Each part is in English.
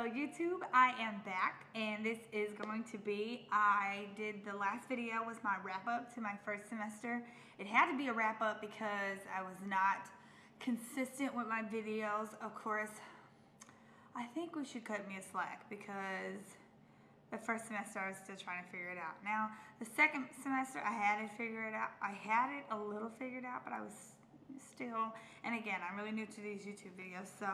YouTube, I am back, and this is going to be, I did the last video was my wrap up to my first semester. It had to be a wrap up because I was not consistent with my videos. Of course, I think we should cut me a slack because the first semester I was still trying to figure it out. Now, the second semester I had it figured out. I had it a little figured out, but I was still, and again, I'm really new to these YouTube videos. So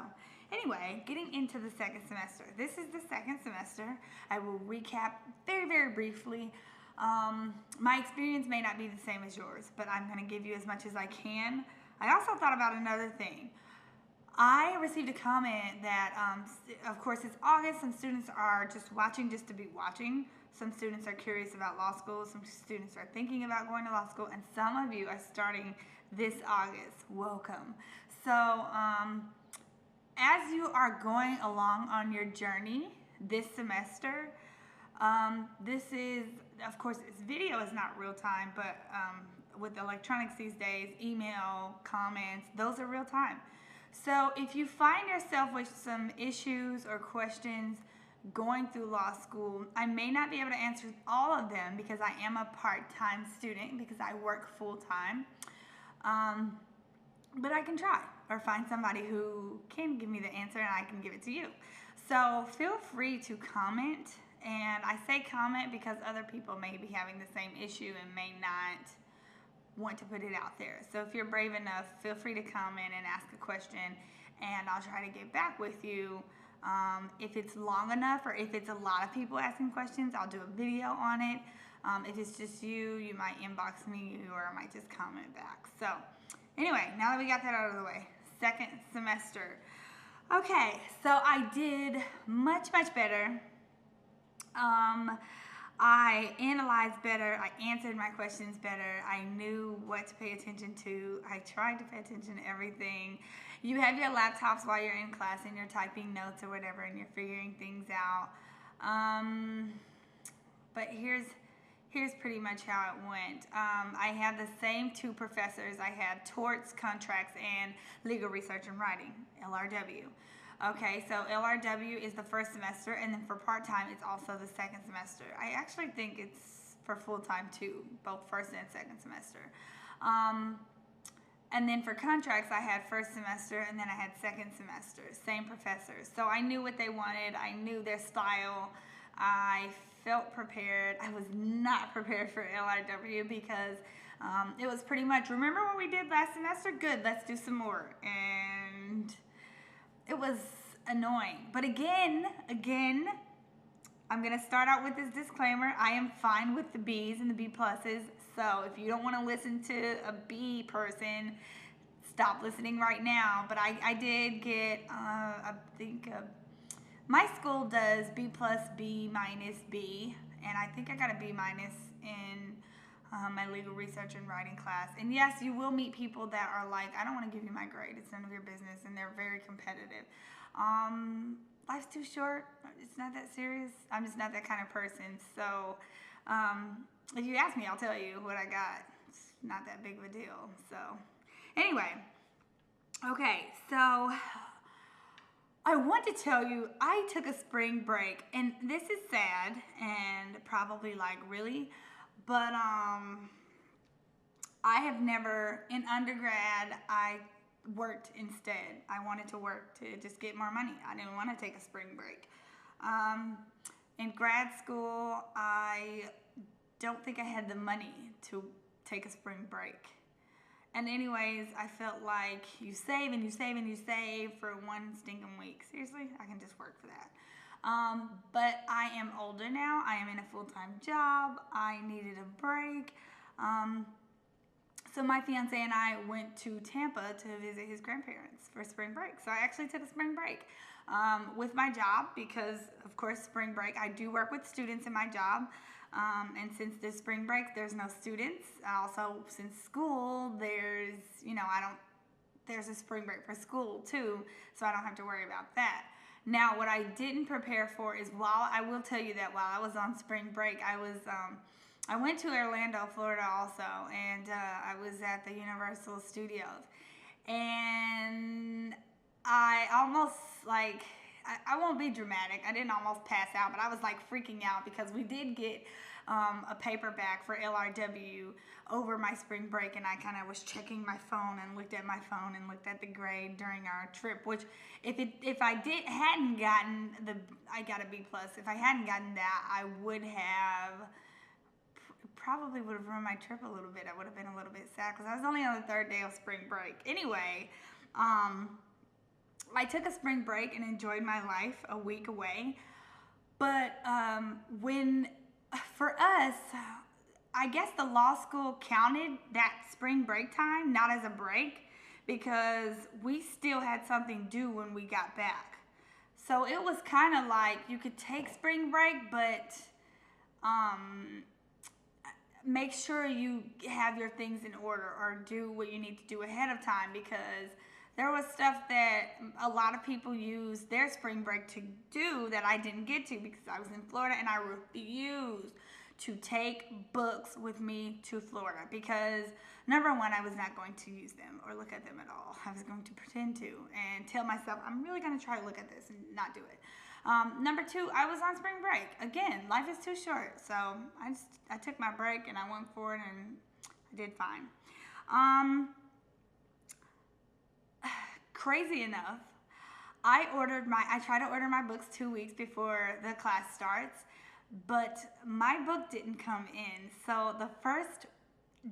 anyway, getting into the second semester. This is the second semester. I will recap very, very briefly. My experience may not be the same as yours, but I'm going to give you as much as I can. I also thought about another thing. I received a comment that, of course, it's August. Some students are just watching just to be watching. Some students are curious about law school. Some students are thinking about going to law school. And some of you are starting this August. Welcome. So, as you are going along on your journey this semester, this is, of course, this video is not real time, but with electronics these days, email, comments, those are real time. So if you find yourself with some issues or questions going through law school, I may not be able to answer all of them because I am a part-time student because I work full-time. But I can try or find somebody who can give me the answer and I can give it to you. So feel free to comment, and I say comment because other people may be having the same issue and may not want to put it out there. So if you're brave enough, feel free to comment and ask a question, and I'll try to get back with you. If it's long enough or if it's a lot of people asking questions, I'll do a video on it. If it's just you, you might inbox me or I might just comment back. So anyway, now that we got that out of the way, second semester. Okay, so I did much, much better. I analyzed better, I answered my questions better, I knew what to pay attention to, I tried to pay attention to everything. You have your laptops while you're in class and you're typing notes or whatever and you're figuring things out. But here's pretty much how it went. I had the same two professors. I had torts, contracts, and legal research and writing, LRW. Okay, so LRW is the first semester, and then for part-time, it's also the second semester. I actually think it's for full-time too, both first and second semester. And then for contracts, I had first semester, and then I had second semester, same professors. So I knew what they wanted. I knew their style. I felt prepared. I was not prepared for LRW because it was pretty much, remember what we did last semester? Good, let's do some more. And it was annoying. But again, I'm going to start out with this disclaimer. I am fine with the B's and the B pluses. So if you don't want to listen to a B person, stop listening right now. But I did get, I think, my school does B plus, B minus, B. And I think I got a B minus in my legal research and writing class. And yes, you will meet people that are like, I don't want to give you my grade. It's none of your business. And they're very competitive. Life's too short. It's not that serious. I'm just not that kind of person. So if you ask me, I'll tell you what I got. It's not that big of a deal. So anyway, okay, so I want to tell you, I took a spring break, and this is sad and probably like, really? But I have never, in undergrad, I worked instead. I wanted to work to just get more money. I didn't want to take a spring break. In grad school, I don't think I had the money to take a spring break. And anyways, I felt like you save and you save and you save for one stinking week. Seriously, I can just work for that. But I am older now. I am in a full-time job. I needed a break. So my fiance and I went to Tampa to visit his grandparents for spring break. So I actually took a spring break with my job because, of course, spring break, I do work with students in my job. And since this spring break, there's no students. Also, since school, there's, there's a spring break for school too. So I don't have to worry about that. Now, what I didn't prepare for is I will tell you that while I was on spring break, I went to Orlando, Florida also, and I was at the Universal Studios. And I almost I won't be dramatic. I didn't almost pass out, but I was like freaking out because we did get a paperback for LRW over my spring break, and I kind of was checking my phone and looked at my phone and looked at the grade during our trip. Which, if I hadn't gotten I got a B plus. If I hadn't gotten that, I would have probably would have ruined my trip a little bit. I would have been a little bit sad because I was only on the third day of spring break. Anyway, I took a spring break and enjoyed my life a week away. But for us, I guess the law school counted that spring break time not as a break because we still had something due when we got back. So it was kind of like you could take spring break, but make sure you have your things in order or do what you need to do ahead of time, because there was stuff that a lot of people used their spring break to do that I didn't get to because I was in Florida, and I refused to take books with me to Florida because, number one, I was not going to use them or look at them at all. I was going to pretend to and tell myself, I'm really going to try to look at this and not do it. Number two, I was on spring break. Again, life is too short. So I took my break and I went for it and I did fine. Crazy enough, I try to order my books 2 weeks before the class starts, but my book didn't come in. So the first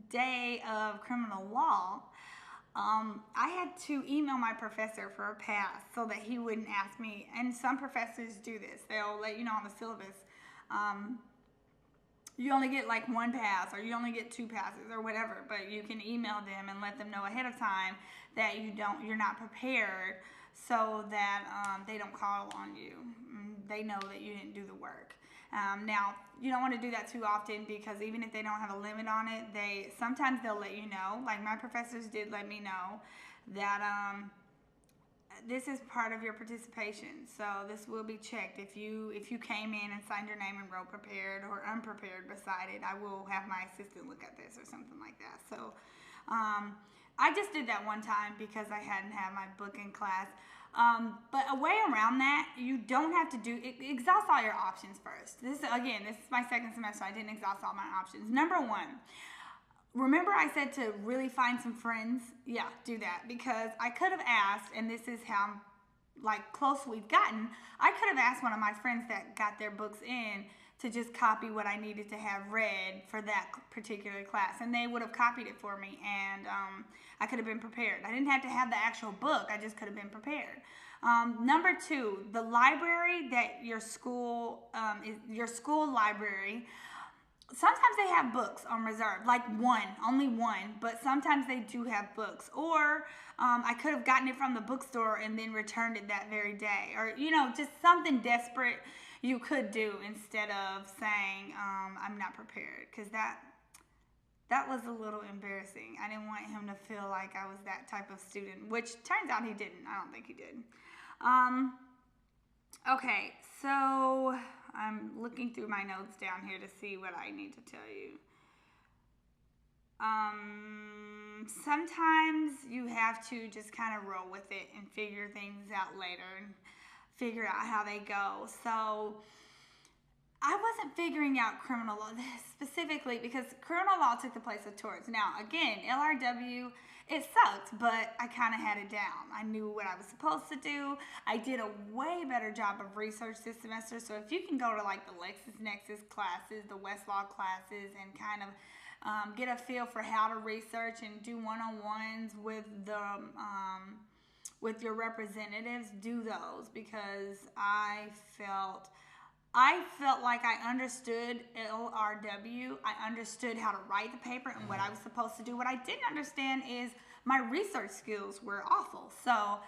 day of criminal law, I had to email my professor for a pass so that he wouldn't ask me. And some professors do this. They'll let you know on the syllabus, you only get like one pass or you only get 2 passes or whatever, but you can email them and let them know ahead of time that you're not prepared, so that they don't call on you. They know that you didn't do the work. Now, you don't want to do that too often because even if they don't have a limit on it, sometimes they'll let you know. Like my professors did let me know that this is part of your participation, so this will be checked. If you came in and signed your name and wrote prepared or unprepared beside it, I will have my assistant look at this or something like that. So I just did that one time because I hadn't had my book in class. But a way around that, you don't have to exhaust all your options first. This is my second semester. I didn't exhaust all my options. Number one, remember I said to really find some friends? Yeah, do that. Because I could have asked, and this is how close we've gotten, I could have asked one of my friends that got their books in to just copy what I needed to have read for that particular class. And they would have copied it for me, and I could have been prepared. I didn't have to have the actual book. I just could have been prepared. Number two, the library that your school library, sometimes they have books on reserve, only one, but sometimes they do have books. Or I could have gotten it from the bookstore and then returned it that very day. Or, just something desperate you could do instead of saying, I'm not prepared. Because that was a little embarrassing. I didn't want him to feel like I was that type of student, which turns out he didn't. I don't think he did. Okay, so I'm looking through my notes down here to see what I need to tell you. Sometimes you have to just kind of roll with it and figure things out later and figure out how they go. So I wasn't figuring out criminal law specifically because criminal law took the place of torts. Now, again, LRW, it sucked, but I kind of had it down. I knew what I was supposed to do. I did a way better job of research this semester. So if you can go to the LexisNexis classes, the Westlaw classes, and kind of get a feel for how to research and do one-on-ones with with your representatives, do those, because I felt like I understood LRW. I understood how to write the paper and what I was supposed to do. What I didn't understand is my research skills were awful. So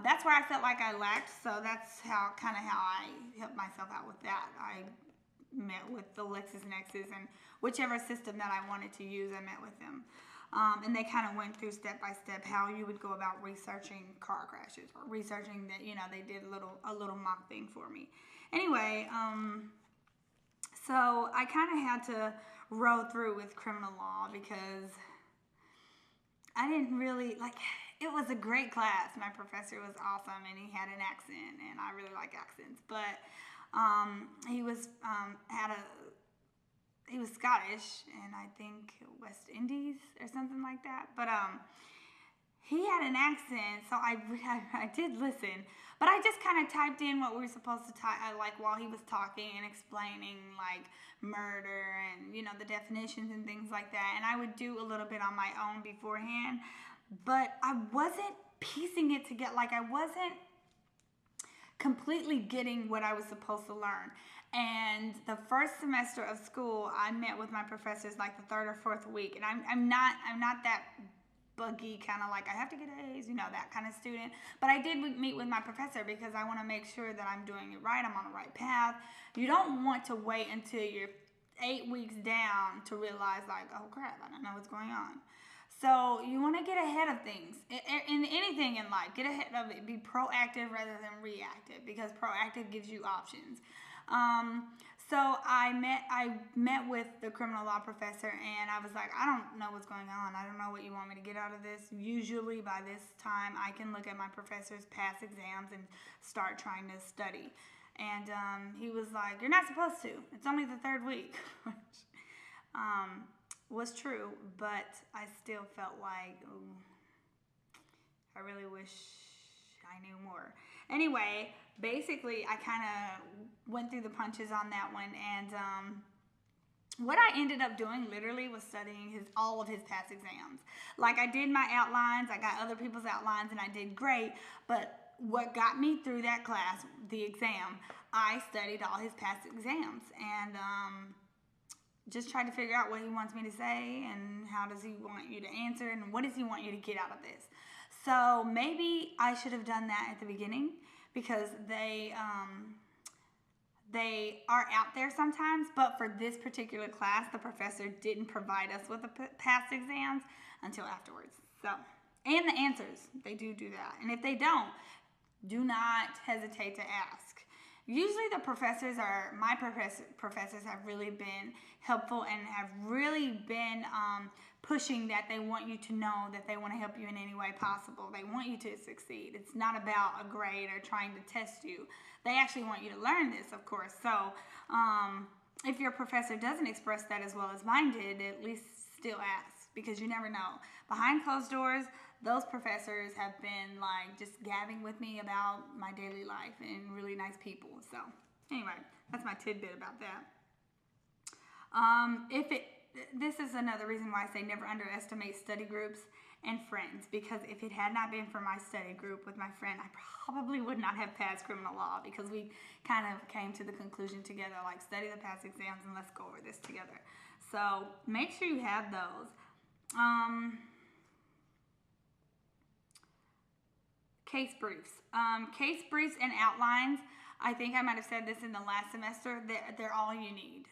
that's where I felt like I lacked. So that's how I helped myself out with that. I met with the LexisNexis, and whichever system that I wanted to use, I met with them. And they kind of went through step by step how you would go about researching car crashes or researching that, they did a little mock thing for me. Anyway, so I kind of had to roll through with criminal law because I didn't really It was a great class. My professor was awesome, and he had an accent, and I really like accents. But he was he was Scottish, and I think West Indies or something like that. But he had an accent, so I did listen. But I just kind of typed in what we were supposed to type, like while he was talking and explaining like murder and the definitions and things like that. And I would do a little bit on my own beforehand, but I wasn't piecing it together. Like I wasn't completely getting what I was supposed to learn. And the first semester of school, I met with my professors like the third or fourth week, and I'm not that buggy kind of like I have to get A's, that kind of student. But I did meet with my professor because I want to make sure that I'm doing it right. I'm on the right path. You don't want to wait until you're 8 weeks down to realize like, oh crap, I don't know what's going on. So you want to get ahead of things in anything in life. Get ahead of it. Be proactive rather than reactive, because proactive gives you options. So I met with the criminal law professor, and I was like, I don't know what's going on. I don't know what you want me to get out of this. Usually by this time, I can look at my professor's past exams and start trying to study. And he was like, you're not supposed to. It's only the third week. Which was true, but I still felt like, ooh, I really wish I knew more. Anyway, basically, I kind of went through the punches on that one, and what I ended up doing literally was studying all of his past exams. Like I did my outlines, I got other people's outlines, and I did great, but what got me through that class, the exam, I studied all his past exams, and just tried to figure out what he wants me to say and how does he want you to answer and what does he want you to get out of this. So maybe I should have done that at the beginning, because they are out there sometimes, but for this particular class, the professor didn't provide us with the past exams until afterwards. So, and the answers, they do that. And if they don't, do not hesitate to ask. Usually my professors have really been helpful and have really been pushing that they want you to know that they want to help you in any way possible. They want you to succeed. It's not about a grade or trying to test you. They actually want you to learn this, of course. So if your professor doesn't express that as well as mine did, at least still ask, because you never know. Behind closed doors, those professors have been like just gabbing with me about my daily life and really nice people. So anyway, that's my tidbit about that. This is another reason why I say never underestimate study groups and friends, because if it had not been for my study group with my friend, I probably would not have passed criminal law, because we kind of came to the conclusion together, like study the past exams and let's go over this together. So make sure you have those. Case briefs. Case briefs and outlines, I think I might have said this in the last semester, they're all you need.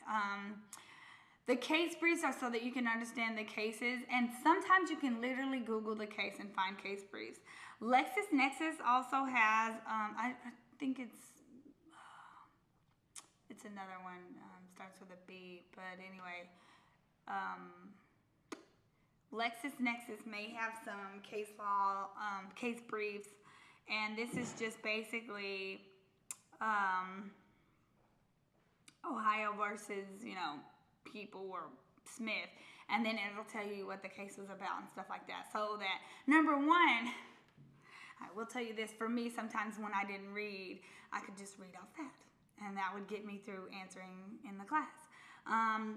The case briefs are so that you can understand the cases, and sometimes you can literally Google the case and find case briefs. LexisNexis also has, I think it's another one, starts with a B, but anyway, LexisNexis may have some case law, case briefs, and this is just basically Ohio versus, People or Smith, and then it'll tell you what the case was about and stuff like that. So that, number one, I will tell you this, for me, sometimes when I didn't read, I could just read off that, and that would get me through answering in the class.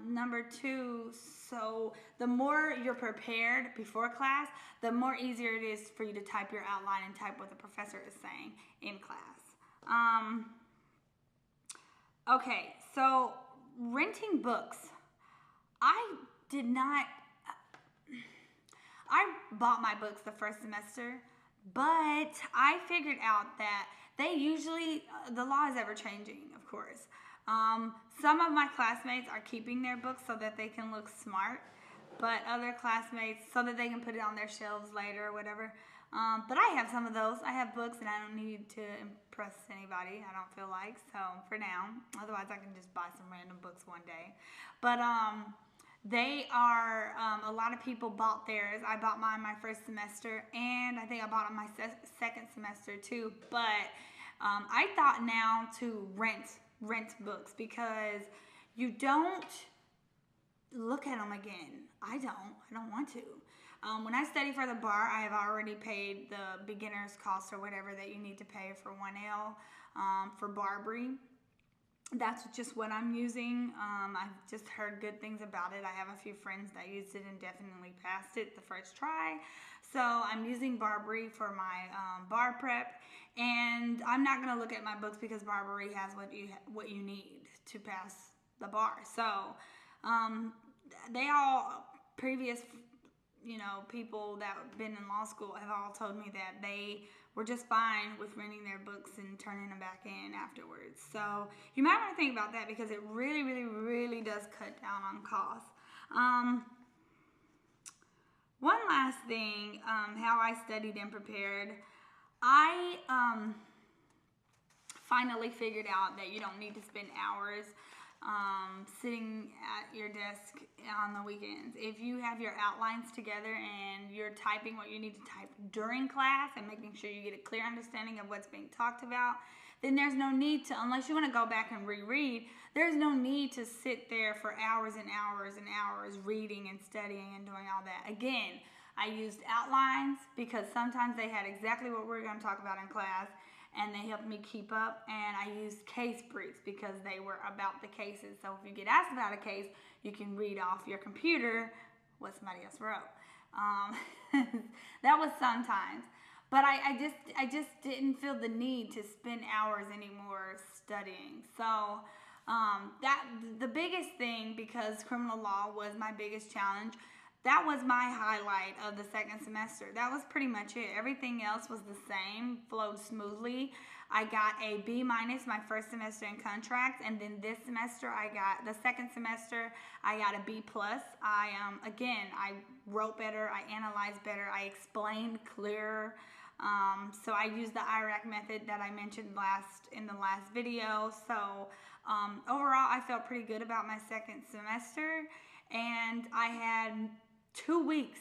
Number two, so the more you're prepared before class, the more easier it is for you to type your outline and type what the professor is saying in class. Okay, so renting books. I bought my books the first semester, but I figured out that they usually, the law is ever changing, of course. Some of my classmates are keeping their books so that they can look smart, but other classmates, so that they can put it on their shelves later or whatever. But I have some of those. I have books and I don't need to impress anybody, I don't feel like, so for now. Otherwise I can just buy some random books one day. But They are, a lot of people bought theirs. I bought mine my first semester, and I think I bought it my second semester too. But I thought now to rent books, because you don't look at them again. I don't want to. When I study for the bar, I have already paid the beginner's cost or whatever that you need to pay for 1L for Barbary. That's just what I'm using. I've just heard good things about it. I have a few friends that used it and definitely passed it the first try. So I'm using Barbary for my bar prep, and I'm not going to look at my books because Barbary has what you need to pass the bar. So they all previous people that have been in law school have all told me that they were just fine with renting their books and turning them back in afterwards. So you might want to think about that, because it really, really, really does cut down on costs. One last thing, how I studied and prepared. I finally figured out that you don't need to spend hours sitting at your desk on the weekends. If you have your outlines together and you're typing what you need to type during class and making sure you get a clear understanding of what's being talked about, then there's no need to, unless you want to go back and reread, there's no need to sit there for hours and hours and hours reading and studying and doing all that. Again, I used outlines because sometimes they had exactly what we're going to talk about in class, and they helped me keep up. And I used case briefs because they were about the cases. So if you get asked about a case, you can read off your computer what somebody else wrote. That was sometimes. But I just didn't feel the need to spend hours anymore studying. So the biggest thing, because criminal law was my biggest challenge, that was my highlight of the second semester. That was pretty much it. Everything else was the same, flowed smoothly. I got a B- my first semester in contracts, and then this semester the second semester, I got a B+. I wrote better, I analyzed better, I explained clearer. So I used the IRAC method that I mentioned in the last video. So overall, I felt pretty good about my second semester, and I had 2 weeks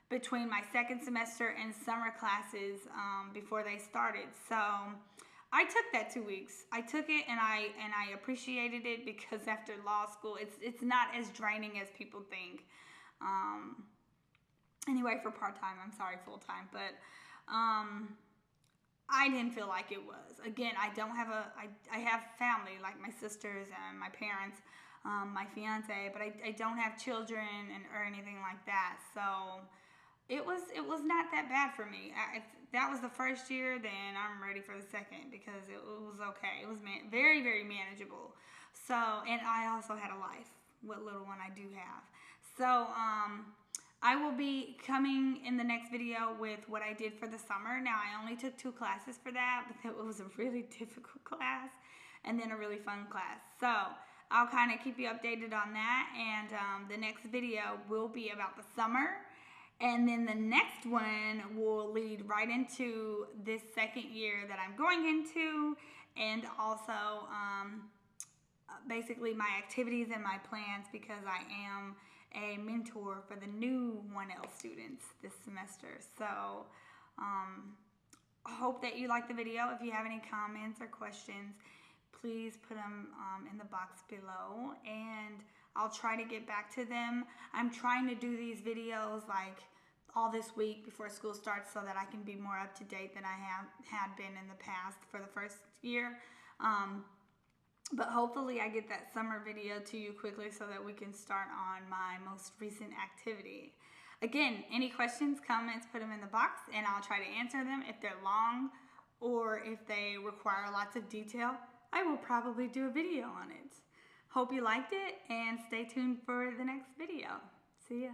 between my second semester and summer classes before they started. So I took that 2 weeks. I took it, and I appreciated it, because after law school, it's not as draining as people think. Anyway, for part-time, I'm sorry, full-time, but I didn't feel like it was. Again, I have family, like my sisters and my parents, my fiance, but I don't have children or anything like that. So it was not that bad for me. If that was the first year, then I'm ready for the second, because it was okay. It was very, very manageable. So, and I also had a life, what little one I do have. So I will be coming in the next video with what I did for the summer. Now, I only took 2 classes for that, but it was a really difficult class and then a really fun class. So I'll kind of keep you updated on that, and the next video will be about the summer, and then the next one will lead right into this second year that I'm going into, and also basically my activities and my plans, because I am a mentor for the new 1L students this semester. So hope that you like the video. If you have any comments or questions, please put them in the box below, and I'll try to get back to them. I'm trying to do these videos like all this week before school starts, so that I can be more up to date than I had been in the past for the first year. But hopefully I get that summer video to you quickly, so that we can start on my most recent activity. Again, any questions, comments, put them in the box, and I'll try to answer them. If they're long or if they require lots of detail, I will probably do a video on it. Hope you liked it, and stay tuned for the next video. See ya.